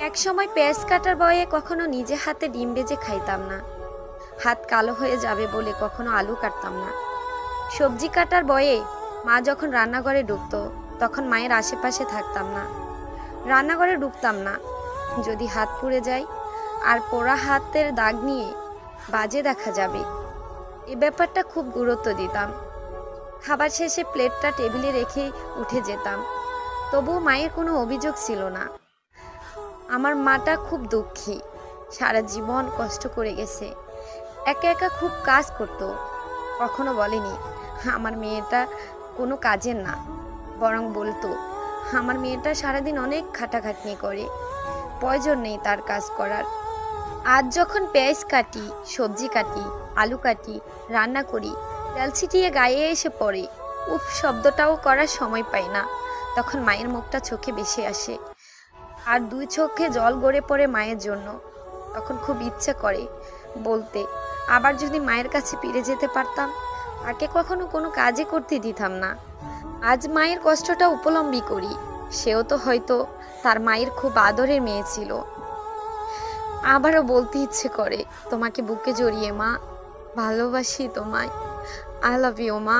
এক সময় পেঁয়াজ কাটার বয়ে কখনো নিজে হাতে ডিম ভেজে খাইতাম না। হাত কালো হয়ে যাবে বলে কখনো আলু কাটতাম না। সবজি কাটার বয়ে মা যখন রান্নাঘরে ঢুকতো তখন মায়ের আশেপাশে থাকতাম না। রান্নাঘরে ঢুকতাম না, যদি হাত পুড়ে যায় আর পোড়া হাতের দাগ নিয়ে বাজে দেখা যাবে, এ ব্যাপারটা খুব গুরুত্ব দিতাম। খাবার শেষে প্লেটটা টেবিলে রেখে উঠে যেতাম, তবুও মায়ের কোনো অভিযোগ ছিল না। আমার মাটা খুব দুঃখী, সারা জীবন কষ্ট করে গেছে, একা একা খুব কাজ করতো। কখনো বলেনি আমার মেয়েটা কোনো কাজের না, বরং বলতো আমার মেয়েটা সারাদিন অনেক খাটাখাটনি করে, প্রয়োজন নেই তার কাজ করার। আজ যখন পেঁয়াজ কাটি, সবজি কাটি, আলু কাটি, রান্না করি, তেল ছিটিয়ে গায়ে এসে পড়ে, উফ শব্দটাও করার সময় পাই না, তখন মায়ের মুখটা চোখে ভেসে আসে আর দুই চোখে জল গড়ে পড়ে মায়ের জন্য। তখন খুব ইচ্ছে করে বলতে, আবার যদি মায়ের কাছে ফিরে যেতে পারতাম, তাকে কখনো কোনো কাজই করতে দিতাম না। আজ মায়ের কষ্টটা উপলব্ধি করি, সেও তো হয়তো তার মায়ের খুব আদরের মেয়ে ছিল। আবারও বলতে ইচ্ছে করে, তোমাকে বুকে জড়িয়ে, মা ভালোবাসি তোমায়, আই লাভ ইউ মা।